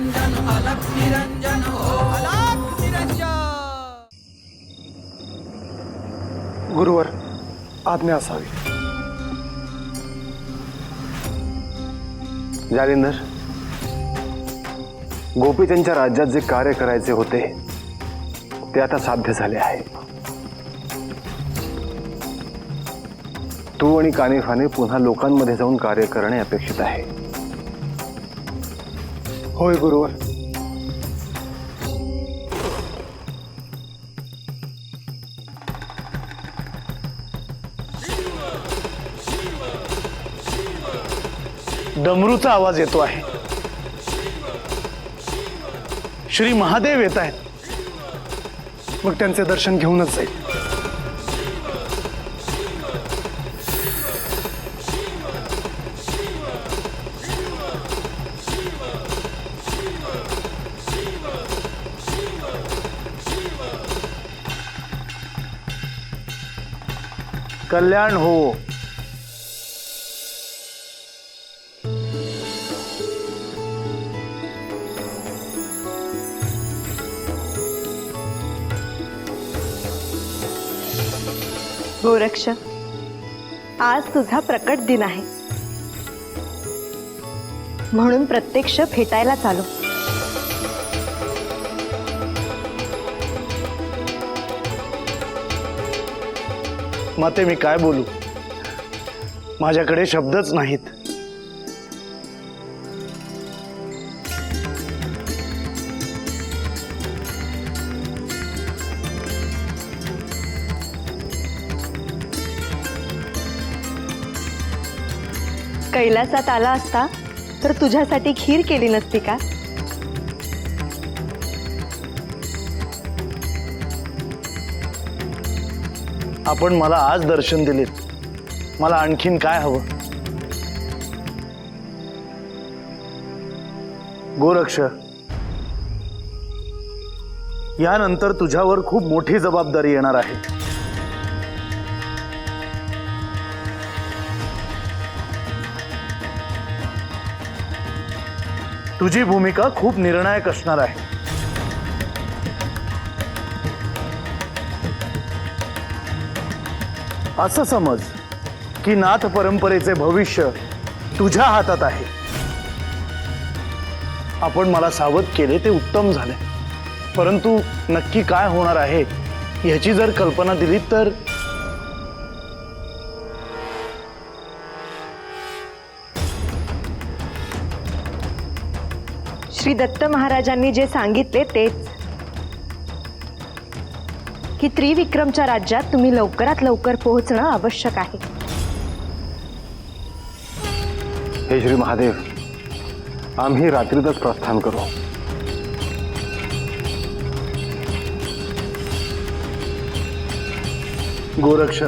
निरंजन अलख निरंजन हो अलख निरंजन। गुरुवर आज्ञा असावी। जालिंदर, गोपीचंदच्या राज्यात जे कार्य करायचे होते ते आता साध्य झाले आहे। तू आणि कानिफाने पुन्हा लोकांमध्ये जाऊन कार्य करणे अपेक्षित आहे। होय गुरुवर। डमरूचा आवाज येतो आहे। श्री महादेव येत आहेत। मग त्यांचे दर्शन घेऊनच जाईल। कल्याण हो। गोरक्ष, आज तुझा प्रकट दिन आहे, म्हणून प्रत्यक्ष भेटायला चालू। माते, मी काय बोलू? माझ्याकडे शब्दच नाहीत। कैलासात आला असता तर तुझ्यासाठी खीर केली नसती का? आपण मला आज दर्शन दिलेत, मला आणखीन काय हवं? गोरक्ष, यानंतर तुझ्यावर खूप मोठी जबाबदारी येणार आहे। तुझी भूमिका खूप निर्णायक असणार आहे। असं समज की नाथ परंपरेचे भविष्य तुझ्या हातात आहे। आपण मला सावध केले ते उत्तम झाले, परंतु नक्की काय होणार आहे याची जर कल्पना दिली तर? श्री दत्त महाराजांनी जे सांगितले तेच, की त्रिविक्रमच्या राज्यात तुम्ही लवकरात लवकर पोहोचणं आवश्यक आहे। हे श्री महादेव, आम्ही रात्रीतच प्रस्थान करू। गोरक्ष,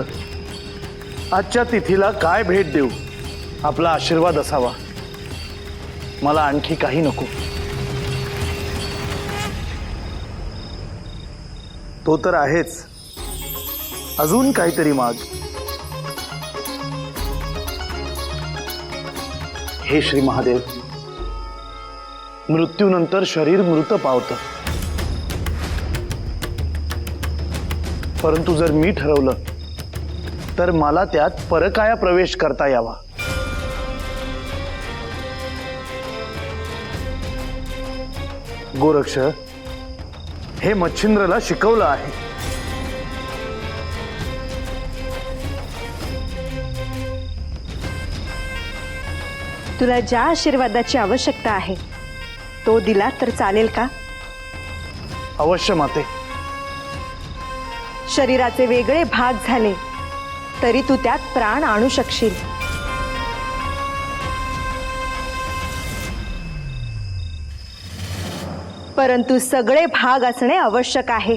आजच्या तिथीला काय भेट देऊ? आपला आशीर्वाद असावा, मला आणखी काही नको। तो तर आहेच, अजून काहीतरी माग। हे श्री महादेव, मृत्यूनंतर शरीर मृत पावतं, परंतु जर मी ठरवलं तर मला त्यात परकाया प्रवेश करता यावा। गोरक्ष, हे मच्छिंद्रला शिकवलं आहे। तुला ज्या आशीर्वादाची आवश्यकता आहे तो दिला तर चालेल का? अवश्य माते। शरीराचे वेगळे भाग झाले तरी तू त्यात प्राण आणू शकशील। परंतु सगळे भाग असणे आवश्यक आहे।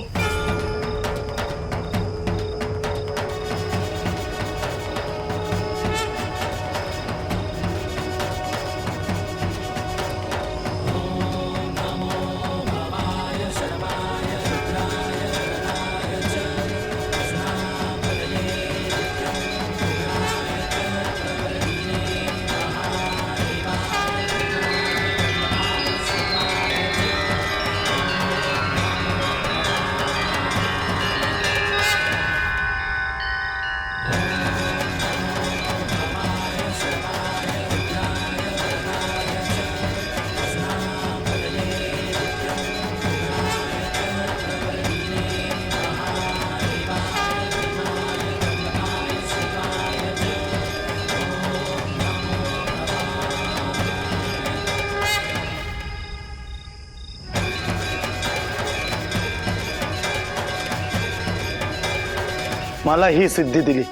मला ही सिद्धी दिली,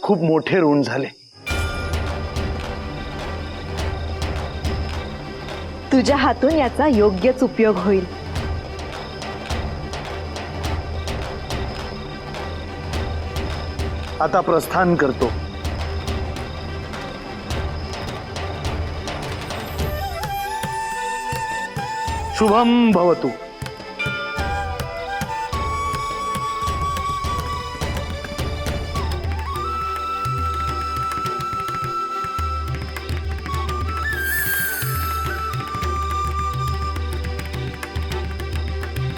खूप मोठे ऋण झाले. तुझ्या हातून याचा योग्यच उपयोग होईल. आता प्रस्थान करतो. शुभम भवतु.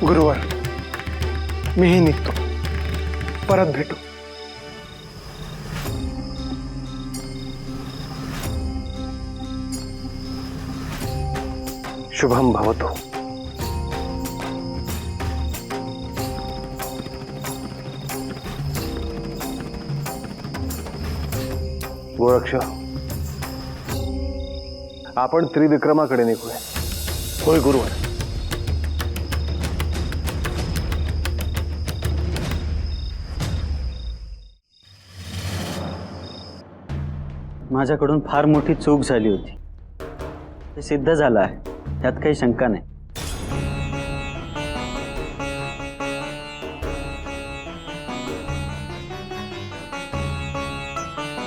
गुरुवर, मीही निघतो. परत भेटू. शुभम भवतु. गोरक्ष, आपण त्रिविक्रमाकडे निघूया. होय गुरुवर. माझ्याकडून फार मोठी चूक झाली होती. ते सिद्ध झालं आहे, त्यात काही शंका नाही.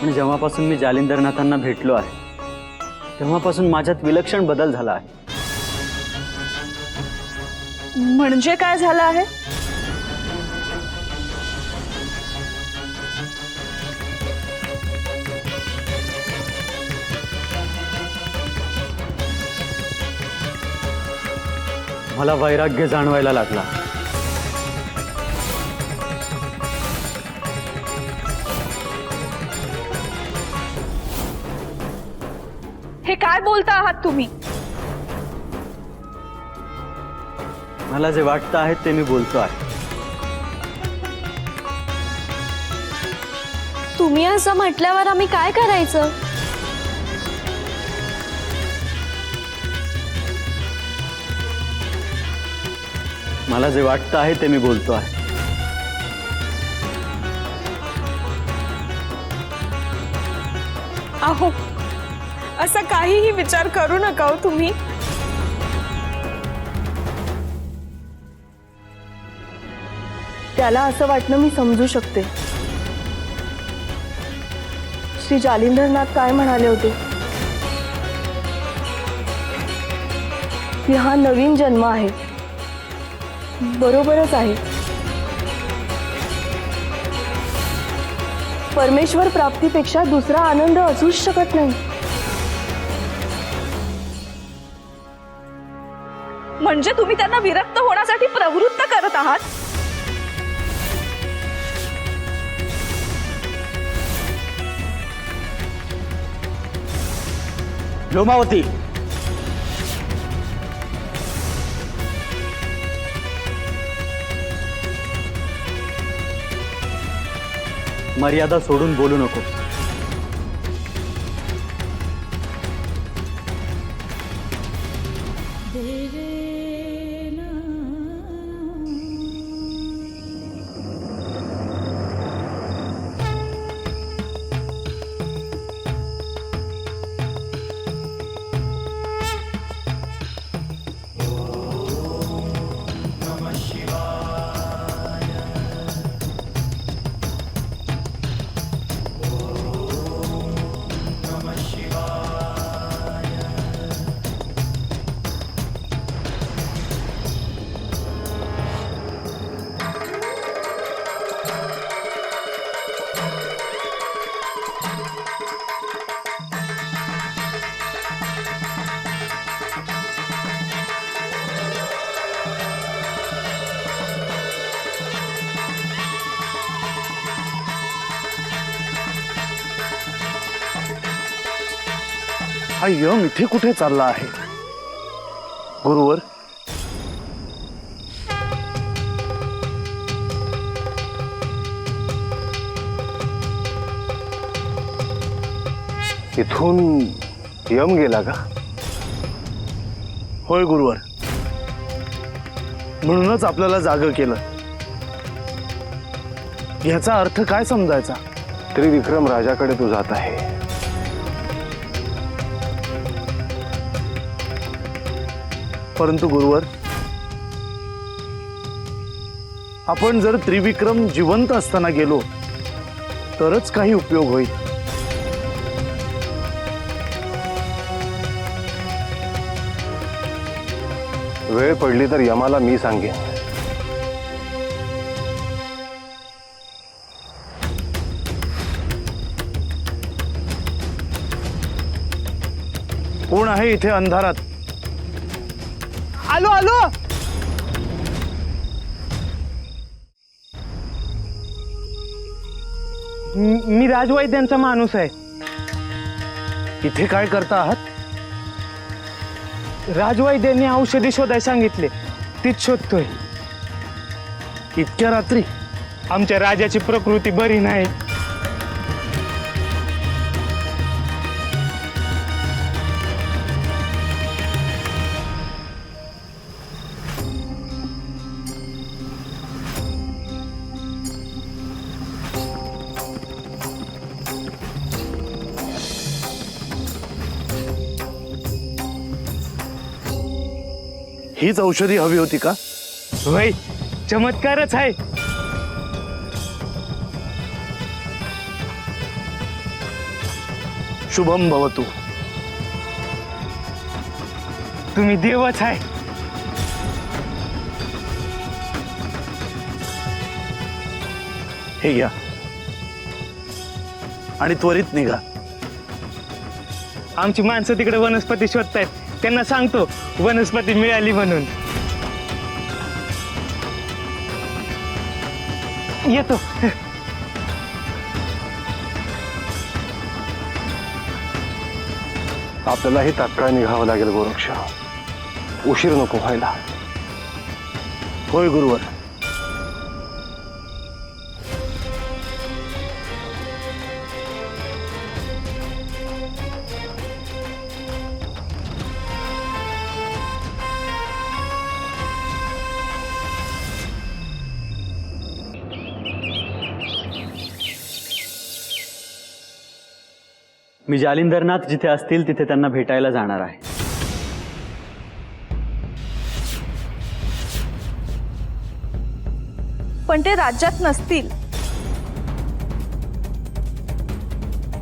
पण जेव्हापासून मी जालिंदरनाथांना भेटलो आहे तेव्हापासून माझ्यात विलक्षण बदल झाला आहे. म्हणजे काय झालं आहे? मला वैराग्य जाणवायला लागला. हे काय बोलता आहात तुम्ही? मला जे वाटतं आहे ते मी बोलतो आहे. तुम्ही असं म्हटल्यावर आम्ही काय करायचं? मला जे वाटतं आहे ते मी बोलतो आहे. अहो, असा काहीही विचार करू नका हो तुम्ही. त्याला असं वाटणं मी समजू शकते. श्री जालिंदरनाथ काय म्हणाले होते की हा नवीन जन्म आहे. बरोबरच आहे. परमेश्वर प्राप्तीपेक्षा दुसरा आनंद असूच शकत नाही. म्हणजे तुम्ही त्यांना विरक्त होण्यासाठी प्रवृत्त करत आहात? लोमावती, मर्यादा सोडून बोलू नको. हा यम इथे कुठे चालला आहे? गुरुवर, इथून यम गेला का? होय गुरुवर. म्हणूनच आपल्याला जाग केलं. याचा अर्थ काय समजायचा? त्रिविक्रम राजाकडे तू जात आहे. परंतु गुरुवर, आपण जर त्रिविक्रम जिवंत असताना गेलो तरच काही उपयोग होईल. वेळ पडली तर यमाला मी सांगेन. कोण आहे इथे अंधारात? आलो आलो. मी राजवैद्यांचा माणूस आहे. इथे काय करता आहात? राजवैद्यांनी औषधी शोधायला सांगितले, तीच शोधतोय. इतक्या रात्री? आमच्या राजाची प्रकृती बरी नाही. हीच औषधी हवी होती का? होय, चमत्कारच आहे. शुभम भवतु. तुम्ही देवच आहे. हे घ्या आणि त्वरित निघा. आमची माणसं तिकडे वनस्पती शोधतायत, त्यांना सांगतो वनस्पती मिळाली म्हणून. येतो. आपल्यालाही तात्काळ निघावं लागेल गोरक्ष. उशीर नको व्हायला. होय गुरुवर. मी जालिंदरनाथ जिथे असतील तिथे त्यांना भेटायला जाणार आहे. पण ते राज्यात नसतील.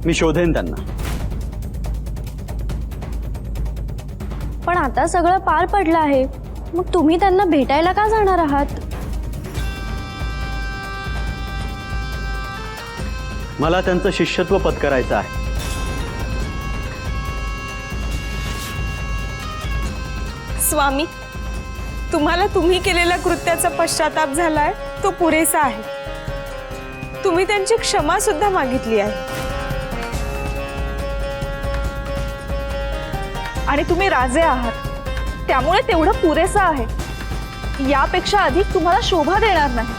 मी शोधेन त्यांना. पण आता सगळं पार पडलं आहे, मग तुम्ही त्यांना भेटायला का जाणार आहात? मला त्यांचं शिष्यत्व पत्करायचं आहे. स्वामी, तुम्हाला तुम्ही केलेल्या कृत्याचा पश्चाताप झालाय, तो पुरेसा आहे. तुम्ही त्यांची क्षमा सुद्धा मागितली आहे. आणि तुम्ही राजे आहात, त्यामुळे तेवढं पुरेसं आहे. यापेक्षा अधिक तुम्हाला शोभा देणार नाही.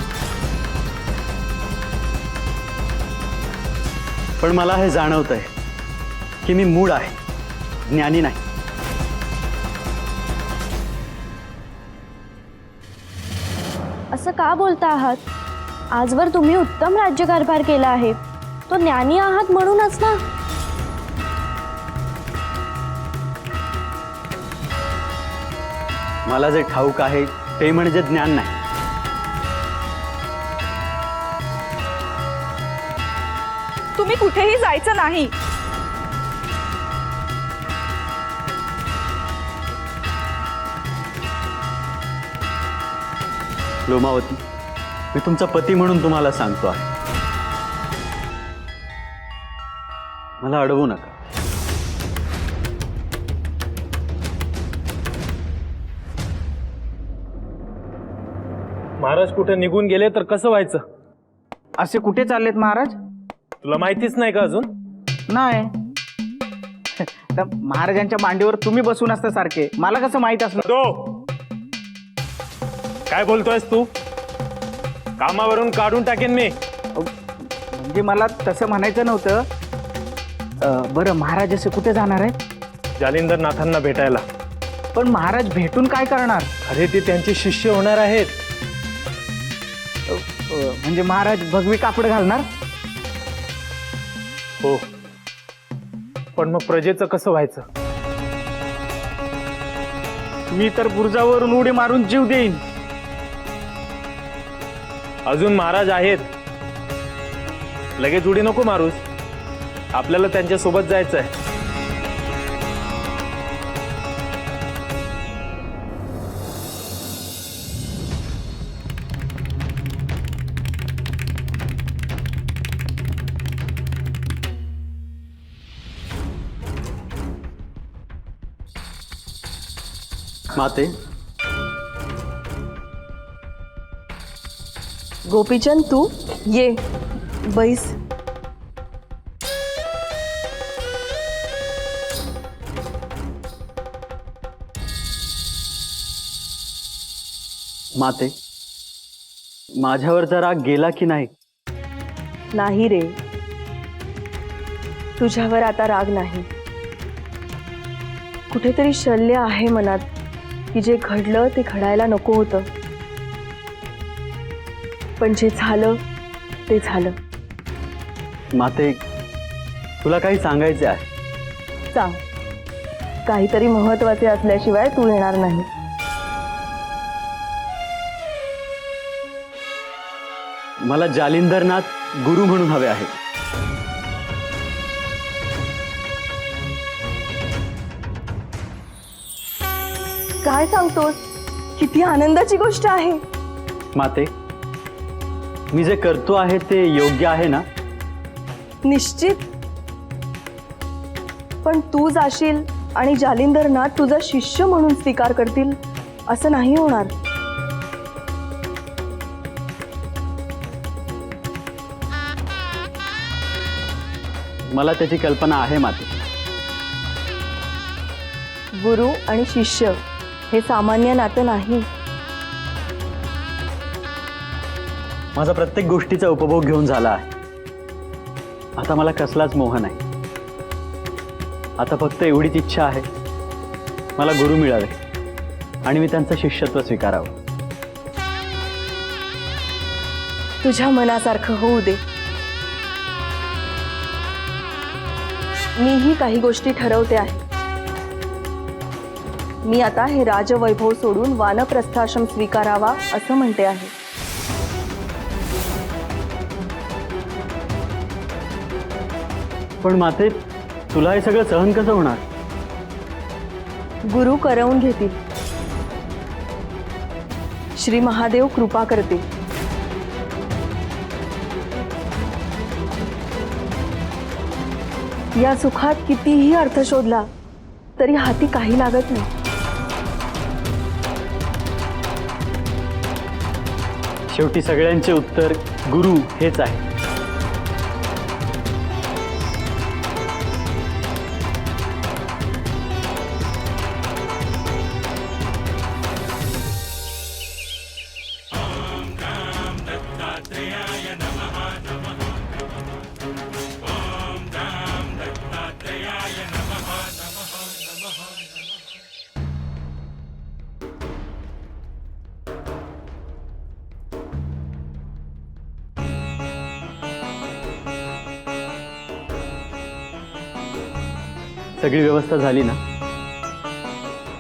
पण मला हे जाणवतंय की मी मूढ आहे, ज्ञानी नाही. असं का बोलता आहात? आजवर तुम्ही उत्तम राज्यकारभार केला आहे, तो ज्ञानी आहात म्हणूनच ना. मला जे ठाऊक आहे ते म्हणजे ज्ञान नाही. तुम्ही कुठेही जायचं नाही. लोमावती, मी तुमचा पती म्हणून तुम्हाला सांगतो आहे, मला अडवू नका. महाराज कुठे निघून गेले तर कसं व्हायचं? असे कुठे चाललेत महाराज? तुला माहितीच नाही का अजून? नाही. तर महाराजांच्या मांडीवर तुम्ही बसून असता सारखे, मला कसं माहित असलं? तो काय बोलतोयस तू? कामावरून काढून टाकेन मी. म्हणजे मला तसं म्हणायचं नव्हतं. बरं, महाराज असे कुठे जाणार आहे? जालिंदरनाथांना भेटायला. पण महाराज भेटून काय करणार? अरे ते त्यांचे शिष्य होणार आहेत. म्हणजे महाराज भगवी कापड घालणार? हो, पण मग प्रजेचं कसं व्हायचं? मी तर बुरुजावरून उडी मारून जीव देईन. अजून महाराज आहेत, लगेच उडी नको मारूस. आपल्याला त्यांच्या सोबत जायचंय. माते, गोपीचंद तू ये बैस. माते, माझ्यावरचा राग गेला की नाही? नाही रे, तुझ्यावर आता राग नाही. कुठेतरी शल्य आहे मनात की जे घडलं ते घडायला नको होतं, पण जे झालं ते झालं. माते, तुला काही सांगायचे आहे? सांग. काहीतरी महत्वाचे असल्याशिवाय तू येणार नाही. मला जालिंदरनाथ गुरु म्हणून हवे आहे. काय सांगतोस? किती आनंदाची गोष्ट आहे. माते, मी जे करतो आहे ते योग्य आहे ना? निश्चित. पण तू जाशील आणि जालिंदरनाथ तुझा शिष्य म्हणून स्वीकार करतील असं नाही होणार. मला त्याची कल्पना आहे माते. गुरु आणि शिष्य हे सामान्य नातं नाही. माझा प्रत्येक गोष्टीचा उपभोग घेऊन झाला आहे. आता मला कसलाच मोह नाही. आता फक्त एवढीच इच्छा आहे, मला गुरु मिळावे आणि मी त्यांचं शिष्यत्व स्वीकारावं. तुझ्या मनासारखं होऊ दे. मीही काही गोष्टी ठरवते आहे. मी आता हे राजवैभव सोडून वानप्रस्थाश्रम स्वीकारावा असं म्हणते आहे. पण माते, तुला हे सगळं सहन कसं होणार? गुरु करवून घेतील. श्री महादेव कृपा करतील. या सुखात कितीही अर्थ शोधला तरी हाती काही लागत नाही. शेवटी सगळ्यांचे उत्तर गुरु हेच आहे. सगळी व्यवस्था झाली ना?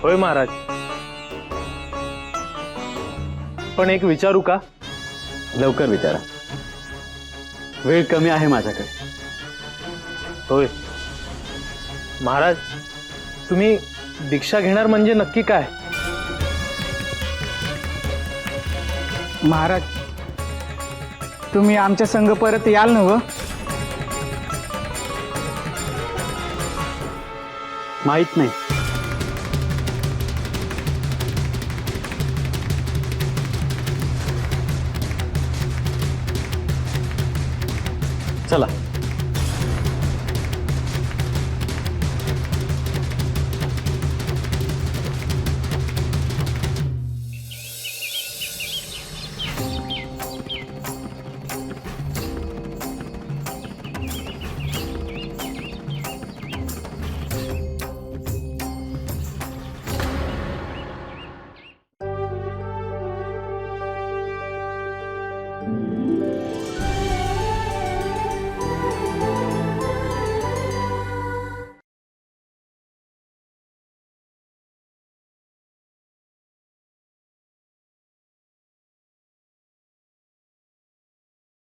होय महाराज. पण एक विचारू का? लवकर विचारा, वेळ कमी आहे माझ्याकडे. होय महाराज, तुम्ही दीक्षा घेणार म्हणजे नक्की काय? महाराज, तुम्ही आमच्या संग परत याल ना? व माहित नाही. चला.